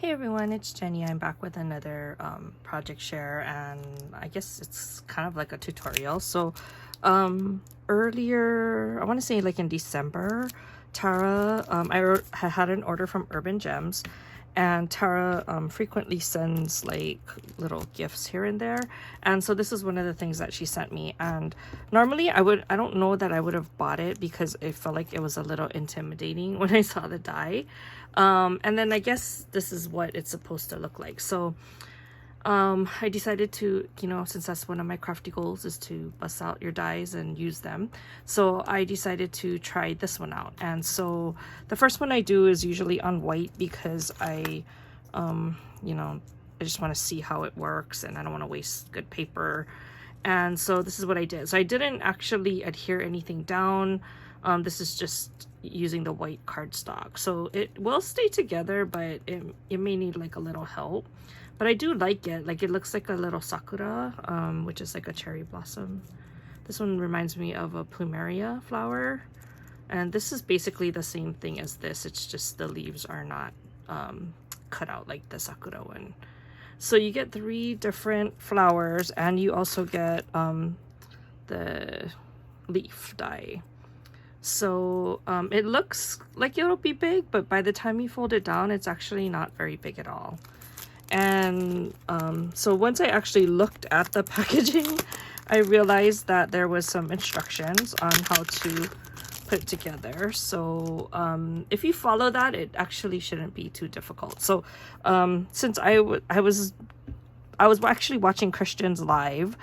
Hey everyone, it's Jenny. I'm back with another project share, and I guess it's kind of like a tutorial. So earlier, I want to say like in December, Tara, I had an order from Urban Gems, and Tara frequently sends like little gifts here and there, and so this is one of the things that she sent me. And normally I don't know that I would have bought it because it felt like it was a little intimidating when I saw the die. And then I guess this is what it's supposed to look like. So I decided to, since that's one of my crafty goals is to bust out your dies and use them. So I decided to try this one out. And so the first one I do is usually on white because I just want to see how it works and I don't want to waste good paper. And so this is what I did. So I didn't actually adhere anything down. This is just using the white cardstock, so it will stay together, but it may need like a little help. But I do like it. Like, it looks like a little sakura, which is like a cherry blossom. This one reminds me of a plumeria flower, and this is basically the same thing as this. It's just the leaves are not cut out like the sakura one. So you get 3 different flowers, and you also get the leaf die. So it looks like it'll be big, but by the time you fold it down, it's actually not very big at all. And so once I actually looked at the packaging, I realized that there was some instructions on how to put it together. So if you follow that, it actually shouldn't be too difficult. So since I was actually watching Christian's live,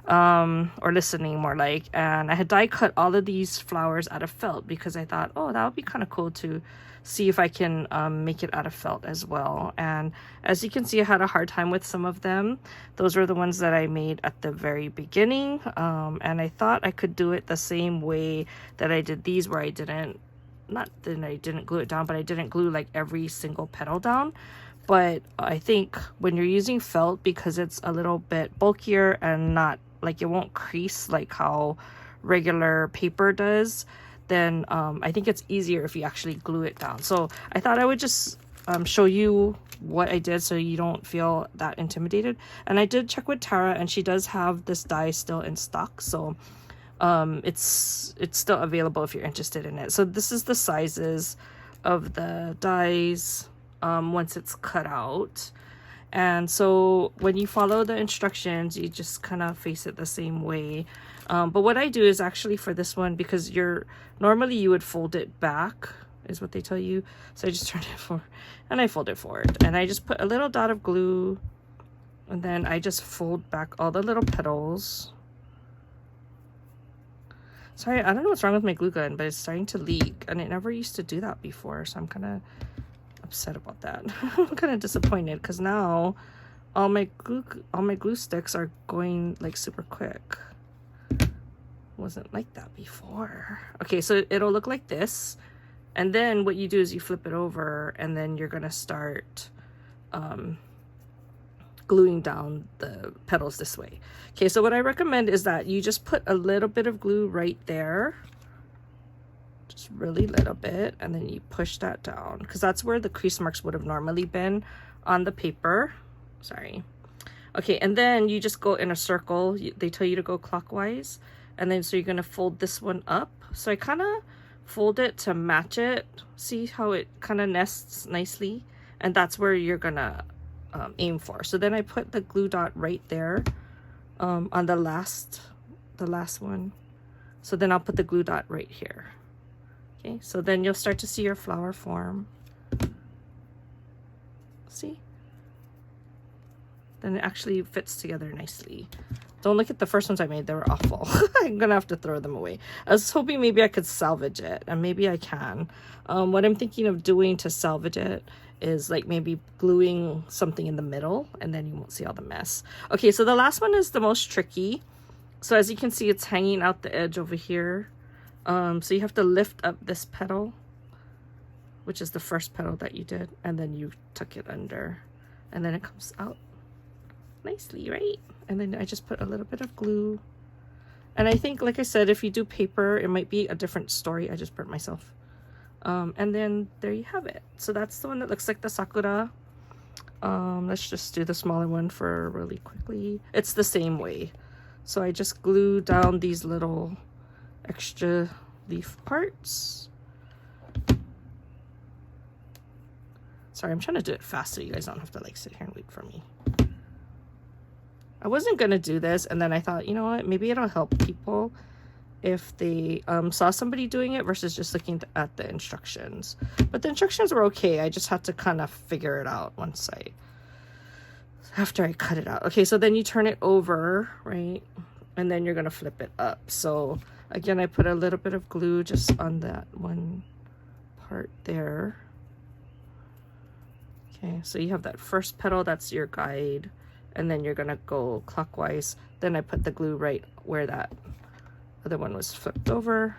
or listening more like, and I had die cut all of these flowers out of felt because I thought, oh, that would be kind of cool to see if I can make it out of felt as well. And as you can see, I had a hard time with some of them. Those were the ones that I made at the very beginning, and I thought I could do it the same way that I did these, where I didn't glue it down, but I didn't glue like every single petal down. But I think when you're using felt, because it's a little bit bulkier and not like, it won't crease like how regular paper does, then I think it's easier if you actually glue it down. So I thought I would just show you what I did so you don't feel that intimidated. And I did check with Tara, and she does have this die still in stock, so it's still available if you're interested in it. So this is the sizes of the dies once it's cut out. And so when you follow the instructions, you just kind of face it the same way. But what I do is actually for this one, because normally you would fold it back, is what they tell you. So I just turned it forward and I fold it forward, and I just put a little dot of glue, and then I just fold back all the little petals. Sorry, I don't know what's wrong with my glue gun, but it's starting to leak, and it never used to do that before, so I'm kind of upset about that. I'm kind of disappointed because now all my glue sticks are going like super quick. Wasn't like that before. Okay, so it'll look like this, and then what you do is you flip it over, and then you're gonna start gluing down the petals this way. Okay, so what I recommend is that you just put a little bit of glue right there, just really little bit, and then you push that down, because that's where the crease marks would have normally been on the paper. Sorry. Okay, and then you just go in a circle. They tell you to go clockwise, and then so you're going to fold this one up. So I kind of fold it to match it. See how it kind of nests nicely? And that's where you're going to aim for. So then I put the glue dot right there on the last one. So then I'll put the glue dot right here. Okay, so then you'll start to see your flower form. See? Then it actually fits together nicely. Don't look at the first ones I made, they were awful. I'm gonna have to throw them away. I was hoping maybe I could salvage it, and maybe I can. What I'm thinking of doing to salvage it is like maybe gluing something in the middle, and then you won't see all the mess. Okay, so the last one is the most tricky. So as you can see, it's hanging out the edge over here. So you have to lift up this petal, which is the first petal that you did, and then you tuck it under, and then it comes out nicely, right? And then I just put a little bit of glue. And I think, like I said, if you do paper, it might be a different story. I just burnt myself. And then there you have it. So that's the one that looks like the sakura. Let's just do the smaller one for really quickly. It's the same way. So I just glue down these little extra leaf parts. Sorry, I'm trying to do it fast so you guys don't have to like sit here and wait for me. I wasn't gonna do this, and then I thought, you know what, maybe it'll help people if they saw somebody doing it versus just looking at the instructions. But the instructions were okay. I just had to kind of figure it out after I cut it out. Okay, so then you turn it over, right? And then you're gonna flip it up. So again, I put a little bit of glue just on that one part there. Okay, so you have that first petal, that's your guide, and then you're gonna go clockwise. Then I put the glue right where that other one was flipped over,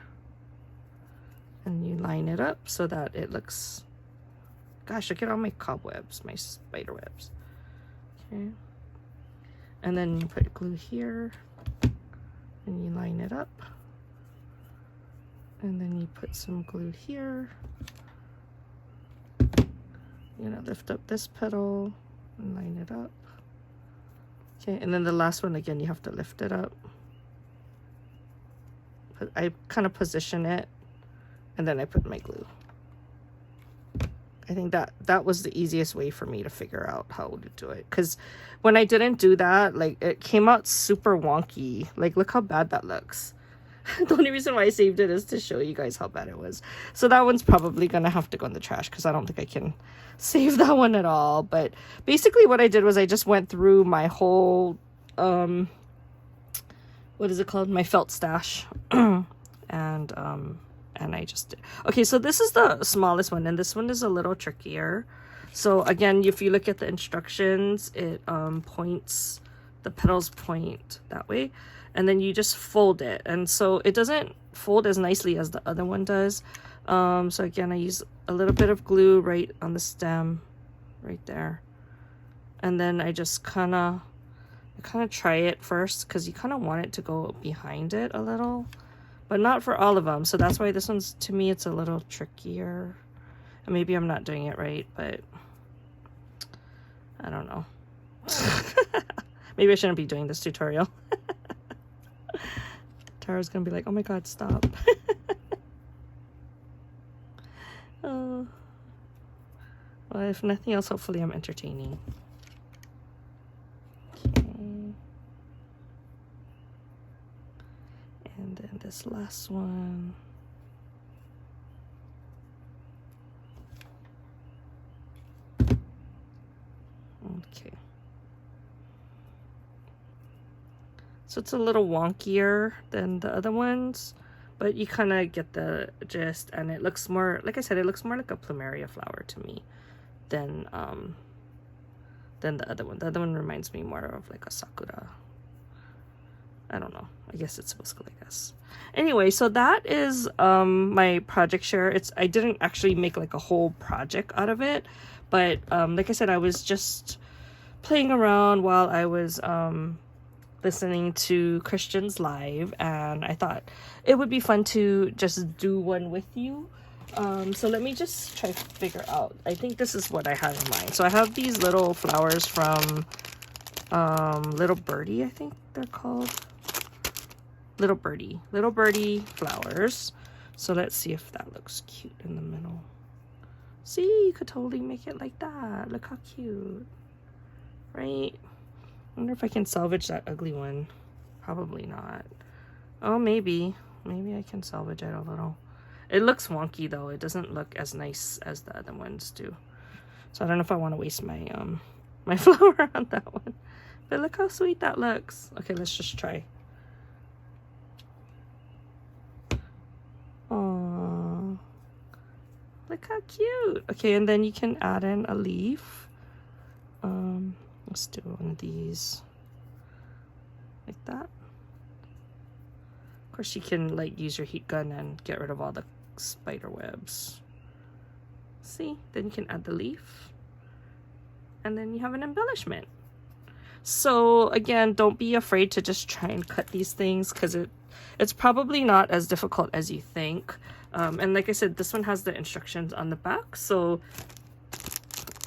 and you line it up so that it looks, gosh, look at all my cobwebs, my spider webs. Okay, and then you put glue here and you line it up, and then you put some glue here. You're gonna lift up this petal and line it up. Okay, and then the last one, again, you have to lift it up. I kind of position it, and then I put my glue. I think that was the easiest way for me to figure out how to do it, because when I didn't do that, like, it came out super wonky. Like, look how bad that looks. The only reason why I saved it is to show you guys how bad it was. So that one's probably gonna have to go in the trash because I don't think I can save that one at all. But basically what I did was I just went through my whole what is it called, my felt stash. and I just did. Okay, so this is the smallest one, and this one is a little trickier. So again, if you look at the instructions, it points, the petals point that way, and then you just fold it, and so it doesn't fold as nicely as the other one does. So again, I use a little bit of glue right on the stem right there, and then I just kind of try it first because you kind of want it to go behind it a little, but not for all of them. So that's why this one's, to me, it's a little trickier, and maybe I'm not doing it right, but I don't know. Maybe I shouldn't be doing this tutorial. Tara's gonna be like, oh my god, stop. Well, if nothing else, hopefully I'm entertaining. Okay. And then this last one. Okay. So it's a little wonkier than the other ones, but you kind of get the gist, and it looks more, like I said, it looks more like a plumeria flower to me than the other one. The other one reminds me more of like a sakura. I don't know. I guess it's supposed to go like this. Anyway, so that is my project share. I didn't actually make like a whole project out of it, but like I said, I was just playing around while I was listening to Christian's live, and I thought it would be fun to just do one with you. So let me just try to figure out. I think this is what I had in mind. So I have these little flowers from Little Birdie, I think they're called. Little Birdie flowers. So let's see if that looks cute in the middle. See, you could totally make it like that. Look how cute, right? I wonder if I can salvage that ugly one. Probably not. Oh, maybe I can salvage it a little. It looks wonky though. It doesn't look as nice as the other ones do. So I don't know if I want to waste my my flower on that one. But look how sweet that looks. Okay, let's just try. Aww. Look how cute. Okay, and then you can add in a leaf. Let's do one of these. Like that. Of course, you can like use your heat gun and get rid of all the spider webs. See? Then you can add the leaf. And then you have an embellishment. So again, don't be afraid to just try and cut these things, because it's probably not as difficult as you think. And like I said, this one has the instructions on the back. So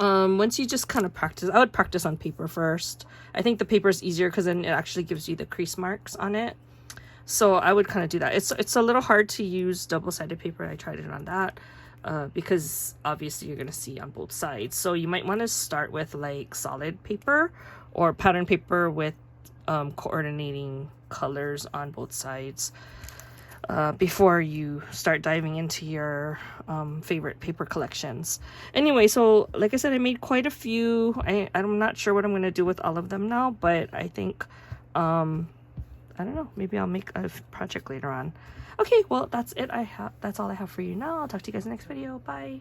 once you just kind of practice, I would practice on paper first. I think the paper is easier because then it actually gives you the crease marks on it. So I would kind of do that. It's a little hard to use double-sided paper. I tried it on that because obviously you're going to see on both sides. So you might want to start with like solid paper or pattern paper with coordinating colors on both sides before you start diving into your favorite paper collections. Anyway, so like I said, I made quite a few. I'm not sure what I'm going to do with all of them now, but I think I don't know, maybe I'll make a project later on. Okay, well, that's it. That's all I have for you now. I'll talk to you guys in the next video. Bye.